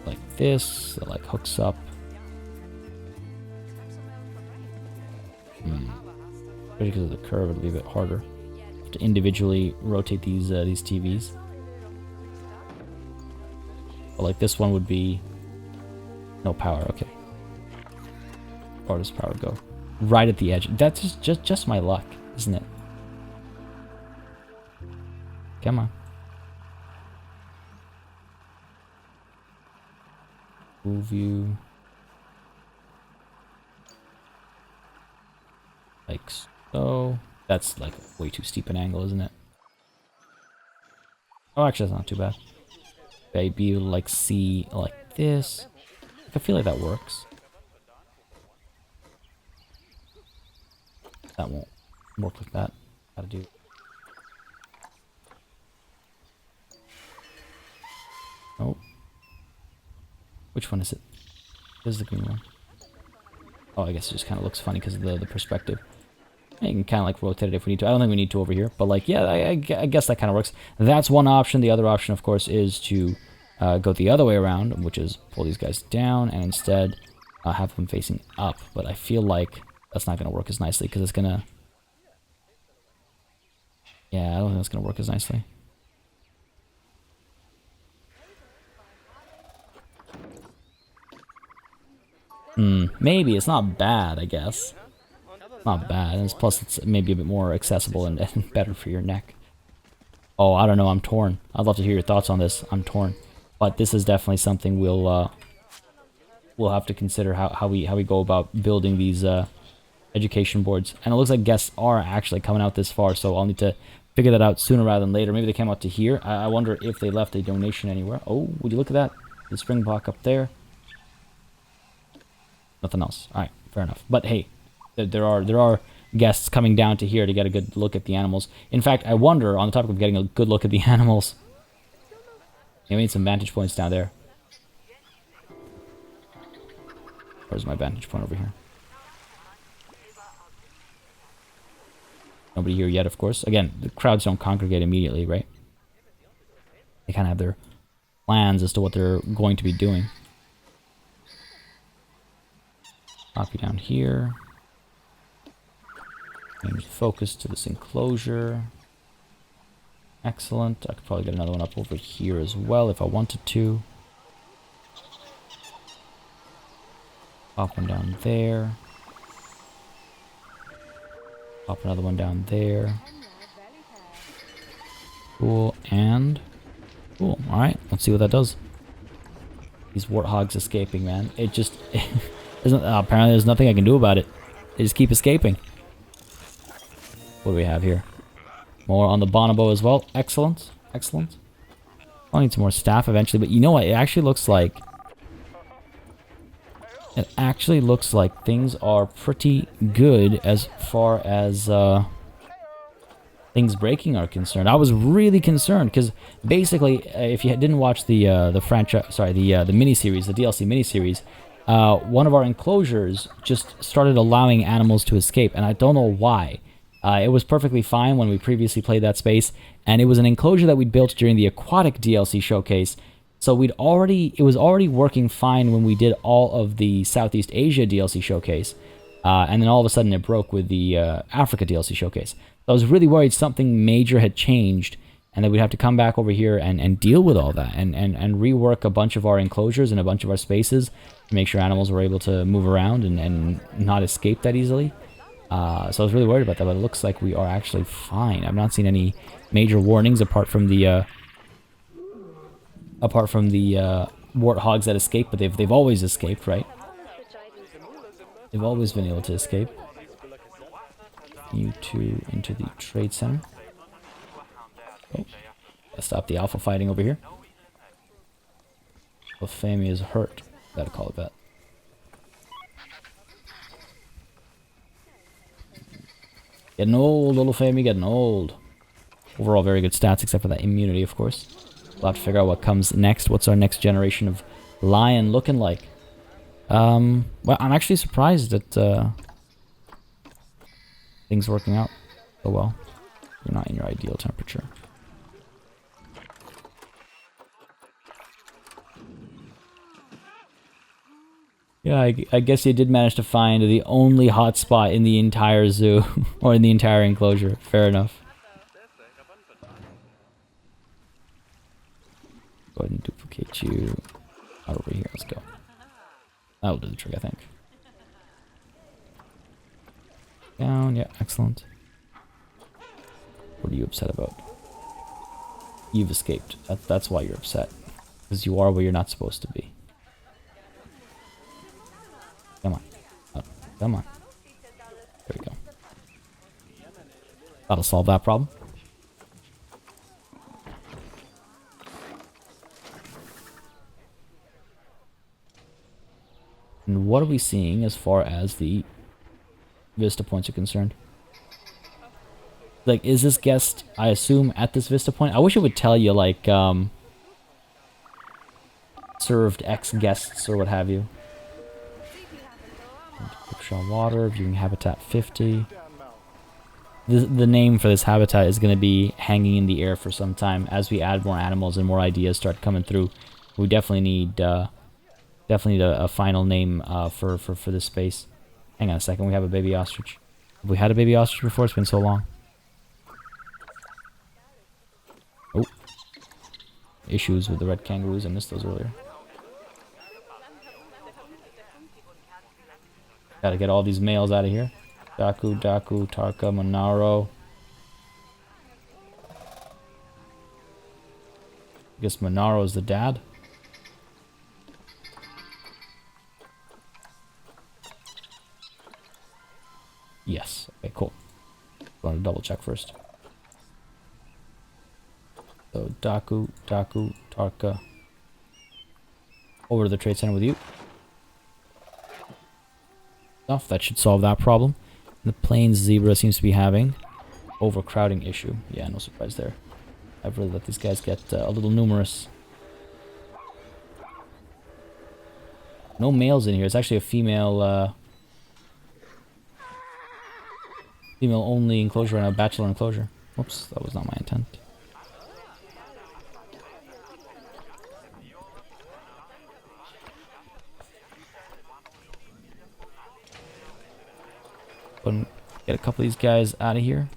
like this that like hooks up? Especially because of the curve, it'll be a bit harder to individually rotate these TVs. Like, this one would be no power. Okay. Or does power go? Right at the edge. That's just my luck, isn't it? Come on. Full view. Like so. That's like way too steep an angle, isn't it? Oh, actually, that's not too bad. Maybe you like see like this. I feel like that works. That won't work with that. Gotta do. Oh. Which one is it? This is the green one. Oh, I guess it just kind of looks funny because of the perspective. You can kind of like rotate it if we need to. I don't think we need to over here, but like, yeah, I guess that kind of works. That's one option. The other option, of course, is to go the other way around, which is pull these guys down and instead have them facing up. But I feel like that's not going to work as nicely because it's going to... Yeah, I don't think that's going to work as nicely. Maybe. It's not bad, I guess. Not bad, and plus it's maybe a bit more accessible and better for your neck. Oh, I don't know, I'm torn. I'd love to hear your thoughts on this. I'm torn. But this is definitely something we'll we'll have to consider how we go about building these education boards. And it looks like guests are actually coming out this far, so I'll need to figure that out sooner rather than later. Maybe they came out to here. I wonder if they left a donation anywhere. Oh, would you look at that? The springbok up there. Nothing else. All right, fair enough. But hey, there are guests coming down to here to get a good look at the animals. In fact, I wonder, on the topic of getting a good look at the animals, yeah, we need some vantage points down there. Where's my vantage point over here? Nobody here yet, of course. Again, the crowds don't congregate immediately, right? They kind of have their plans as to what they're going to be doing. Copy down here. Change the focus to this enclosure. Excellent. I could probably get another one up over here as well if I wanted to. Pop one down there. Pop another one down there. Cool, and... Cool, alright, let's see what that does. These warthogs escaping, man. It just... apparently there's nothing I can do about it. They just keep escaping. What do we have here? More on the bonobo as well. Excellent, excellent. I'll need some more staff eventually, but you know what? It actually looks like... It actually looks like things are pretty good as far as things breaking are concerned. I was really concerned because basically, if you didn't watch the franchise, sorry, the miniseries, the DLC miniseries, one of our enclosures just started allowing animals to escape, and I don't know why. It was perfectly fine when we previously played that space, and it was an enclosure that we'd built during the aquatic DLC showcase. So it was already working fine when we did all of the Southeast Asia DLC showcase, and then all of a sudden it broke with the Africa DLC showcase. So I was really worried something major had changed, and that we'd have to come back over here and deal with all that, and rework a bunch of our enclosures and a bunch of our spaces to make sure animals were able to move around and not escape that easily. So I was really worried about that, but it looks like we are actually fine. I've not seen any major warnings apart from the warthogs that escape, but they've always escaped, right? They've always been able to escape. You two into the trade center. Oh, gotta stop the alpha fighting over here. Fami is hurt. Gotta call it that. Getting old, little Fami, getting old. Overall, very good stats, except for that immunity, of course. We'll have to figure out what comes next. What's our next generation of lion looking like? Well, I'm actually surprised at things working out so well. You're not in your ideal temperature. Yeah, I guess you did manage to find the only hot spot in the entire zoo, or in the entire enclosure. Fair enough. Go ahead and duplicate you out over here. Let's go. That'll do the trick, I think. Down, yeah, excellent. What are you upset about? You've escaped. That's why you're upset. Because you are where you're not supposed to be. Come on. Oh, come on. There we go. That'll solve that problem. And what are we seeing as far as the Vista Points are concerned? Like, is this guest, I assume, at this Vista Point? I wish it would tell you, like, served X guests or what have you. Shell water, viewing habitat 50. The name for this habitat is going to be hanging in the air for some time as we add more animals and more ideas start coming through. We definitely need a final name for this space. Hang on a second, we have a baby ostrich. Have we had a baby ostrich before? It's been so long. Oh. Issues with the red kangaroos. I missed those earlier. Gotta get all these males out of here. Daku, Tarka, Monaro. I guess Monaro is the dad. Yes. Okay, cool. Want to double check first. So, Daku, Tarka. Over to the trade center with you. Stuff that should solve that problem. The plains zebra seems to be having overcrowding issue. Yeah, no surprise there. I've really let these guys get a little numerous. No males in here. It's actually a female female only enclosure and a bachelor enclosure. Oops, that was not my intent. But get a couple of these guys out of here.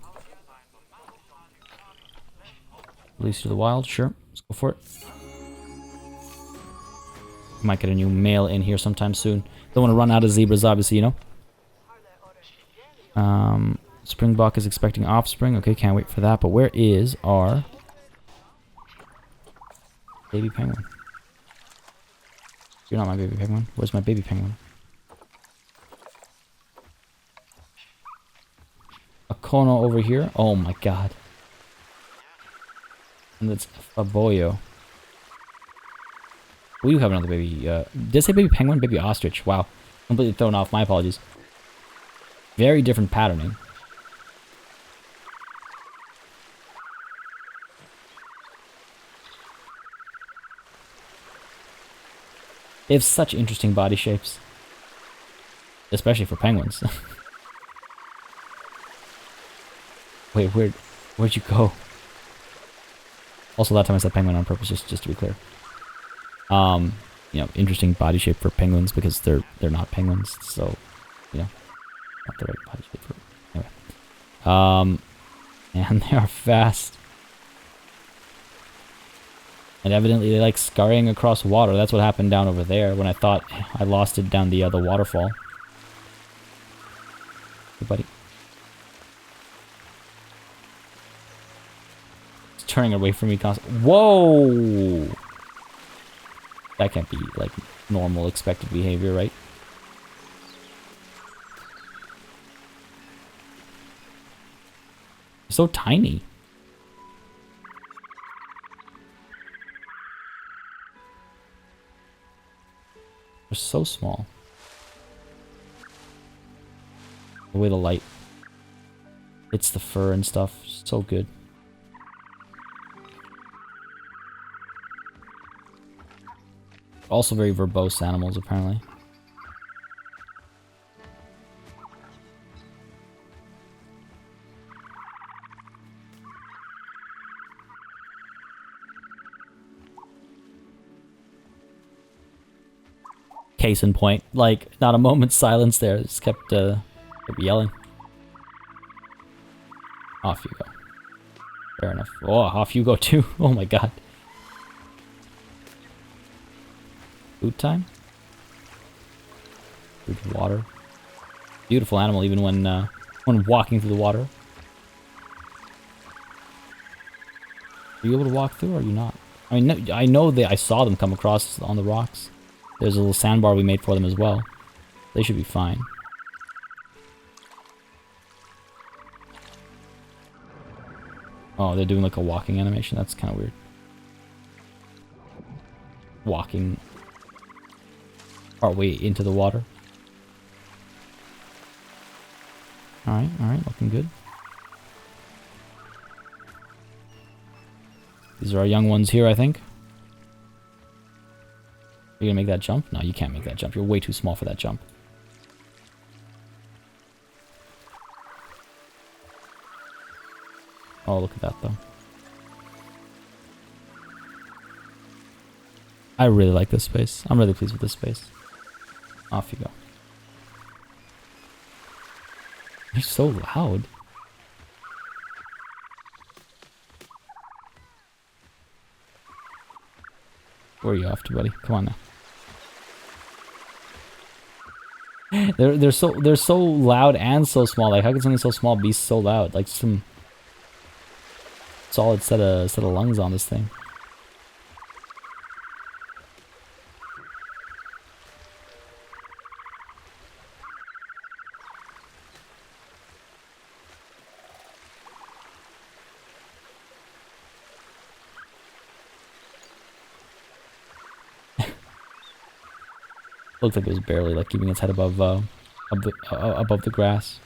Release to the wild, sure. Let's go for it. Might get a new male in here sometime soon. Don't want to run out of zebras, obviously, you know. Springbok is expecting offspring. Okay, can't wait for that. But where is our baby penguin? You're not my baby penguin. Where's my baby penguin? A Kono over here. Oh my god. And it's Faboyo. Will you have another baby? Did I say baby penguin? Baby ostrich. Wow. Completely thrown off. My apologies. Very different patterning. They have such interesting body shapes. Especially for penguins. Wait, where'd you go? Also, that time I said penguin on purpose, just to be clear. You know, interesting body shape for penguins because they're not penguins, so you know, not the right body shape for anyway. And they are fast. And evidently they like scurrying across water. That's what happened down over there when I thought I lost it down the waterfall. Hey, buddy. It's turning away from me constantly. Whoa! That can't be, like, normal, expected behavior, right? So tiny. They're so small. The way the light hits the fur and stuff, so good. Also very verbose animals, apparently. Case in point, like, not a moment's silence there. Just kept yelling. Off you go. Fair enough. Oh, off you go too. Oh my god. Food time? Food, water. Beautiful animal, even when walking through the water. Are you able to walk through, or are you not? I mean, no, I know that I saw them come across on the rocks. There's a little sandbar we made for them as well. They should be fine. Oh, they're doing like a walking animation? That's kind of weird. Walking our way into the water. Alright, looking good. These are our young ones here, I think. Are you gonna make that jump? No, you can't make that jump. You're way too small for that jump. Oh, look at that, though. I really like this space. I'm really pleased with this space. Off you go. You're so loud. Where are you off to, buddy? Come on now. They're so loud and so small. Like, how can something so small be so loud? Like some solid set of lungs on this thing. Looked like it was barely like keeping its head above above the grass.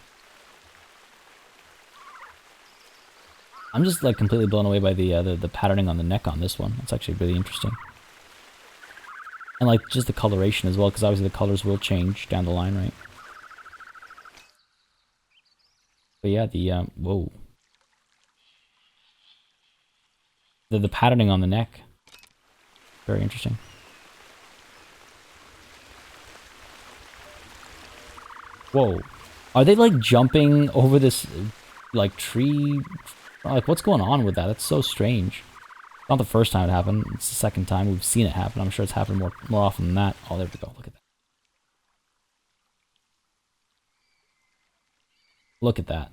I'm just like completely blown away by the patterning on the neck on this one. It's actually really interesting. And like just the coloration as well, because obviously the colors will change down the line, right? But yeah, the whoa. The patterning on the neck. Very interesting. Whoa. Are they like jumping over this like tree? Like what's going on with that? That's so strange. Not the first time it happened. It's the second time we've seen it happen. I'm sure it's happened more often than that. Oh, there we go. Look at that. Look at that.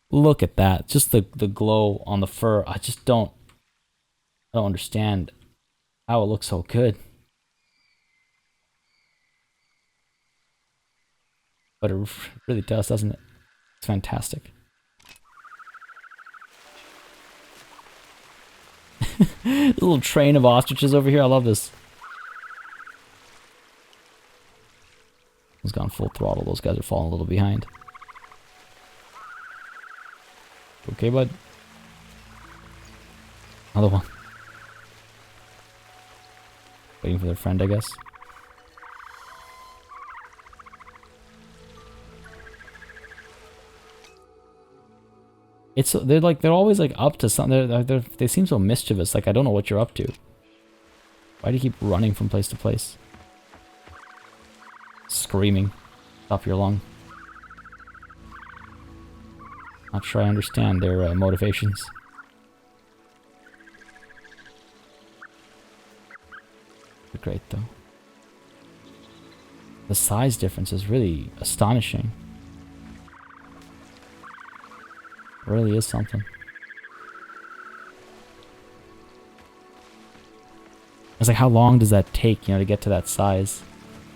Look at that. Just the glow on the fur. I don't understand how it looks so good. But it really does, doesn't it? It's fantastic. A little train of ostriches over here. I love this. It's gone full throttle. Those guys are falling a little behind. Okay, bud. Another one. Waiting for their friend, I guess. They're always like up to something. They seem so mischievous. Like I don't know what you're up to. Why do you keep running from place to place? Screaming, top of your lung. Not sure I understand their motivations. They're great though. The size difference is really astonishing. It really is something. It's like, how long does that take, you know, to get to that size?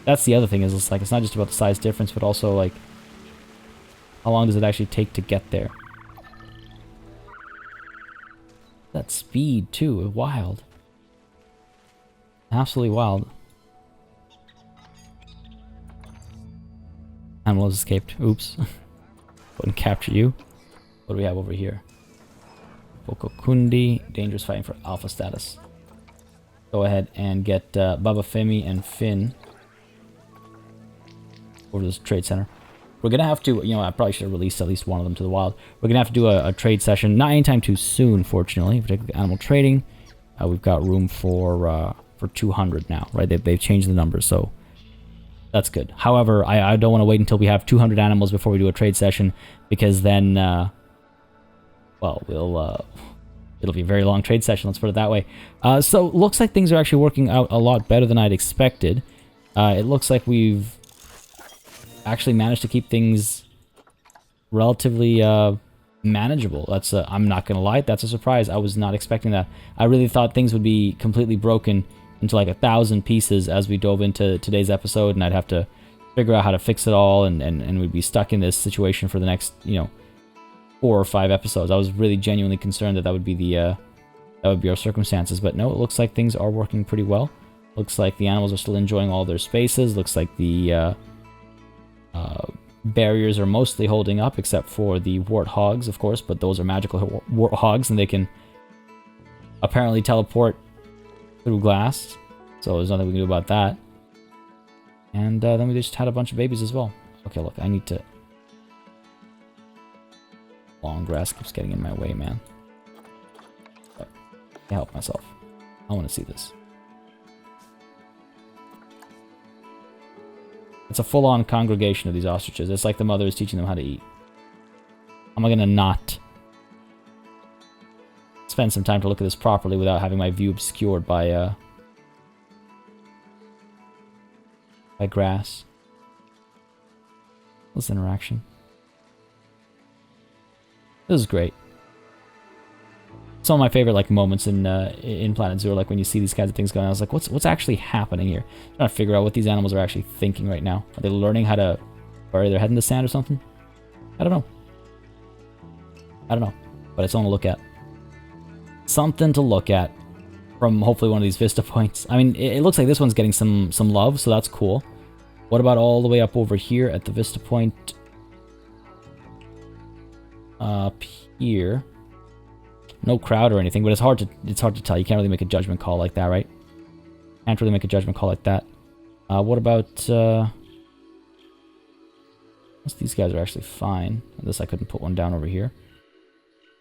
That's the other thing, is it's like, it's not just about the size difference, but also like, how long does it actually take to get there? That speed too, wild. Absolutely wild. Animal has escaped. Oops. Wouldn't capture you. What do we have over here? Bokokundi, dangerous fighting for alpha status. Go ahead and get Baba Femi and Finn over to this trade center. We're gonna have to, you know, I probably should have released at least one of them to the wild. We're gonna have to do a trade session, not anytime too soon, fortunately, particularly animal trading. We've got room for 200 now, right? They've changed the numbers, so that's good. However, I don't want to wait until we have 200 animals before we do a trade session, because then, well, it'll be a very long trade session, let's put it that way. So, looks like things are actually working out a lot better than I'd expected. It looks like we've actually managed to keep things relatively manageable. That's I'm not gonna lie, that's a surprise. I was not expecting that. I really thought things would be completely broken into like 1,000 pieces as we dove into today's episode, and I'd have to figure out how to fix it all, and we'd be stuck in this situation for the next, you know, 4 or 5 episodes. I was really genuinely concerned that would be our circumstances, but no, it looks like things are working pretty well. Looks like the animals are still enjoying all their spaces. Looks like the barriers are mostly holding up, except for the warthogs, of course, but those are magical warthogs, and they can apparently teleport through glass, so there's nothing we can do about that. And then we just had a bunch of babies as well. Okay, look, I need to... Long grass keeps getting in my way, man. But I can't help myself. I want to see this. It's a full-on congregation of these ostriches. It's like the mother is teaching them how to eat. How am I gonna not spend some time to look at this properly without having my view obscured by grass? This interaction. This is great. Some of my favorite like moments in Planet Zoo are like when you see these kinds of things going on. I was like, what's actually happening here? I'm trying to figure out what these animals are actually thinking right now. Are they learning how to bury their head in the sand or something? I don't know. I don't know. But it's something to look at. Something to look at. from hopefully one of these Vista Points. I mean, it looks like this one's getting some love, so that's cool. What about all the way up over here at the Vista Point? Up here. No crowd or anything, but it's hard to tell. You can't really make a judgment call like that, right? Can't really make a judgment call like that. What about these guys are actually fine. Unless I couldn't put one down over here.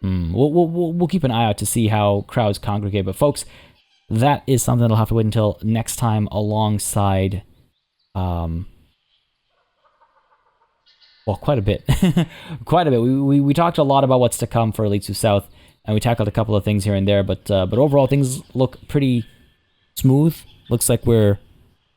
We'll keep an eye out to see how crowds congregate. But folks, that is something that'll have to wait until next time alongside, well, quite a bit. Quite a bit. We talked a lot about what's to come for Elite Zoo South, and we tackled a couple of things here and there, but overall things look pretty smooth. Looks like we're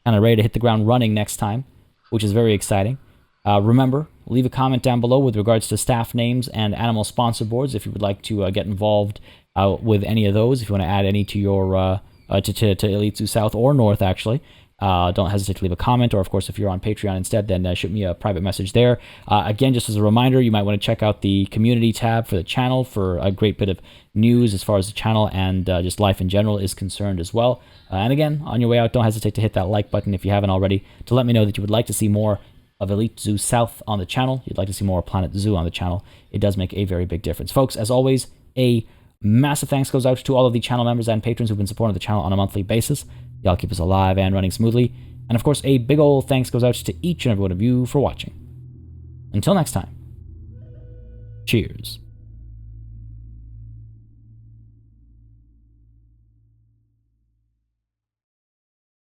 kind of ready to hit the ground running next time, which is very exciting. Remember, leave a comment down below with regards to staff names and animal sponsor boards if you would like to get involved with any of those. If you want to add any to your to Elite Zoo South or North, actually, don't hesitate to leave a comment. Or of course, if you're on Patreon instead, then shoot me a private message there. Again, just as a reminder, you might want to check out the community tab for the channel for a great bit of news as far as the channel and just life in general is concerned as well. And again, on your way out, don't hesitate to hit that like button if you haven't already, to let me know that you would like to see more of Elite Zoo South on the channel. You'd like to see more Planet Zoo on the channel. It does make a very big difference. Folks, as always, a massive thanks goes out to all of the channel members and patrons who've been supporting the channel on a monthly basis. Y'all keep us alive and running smoothly. And of course, a big old thanks goes out to each and every one of you for watching. Until next time, cheers.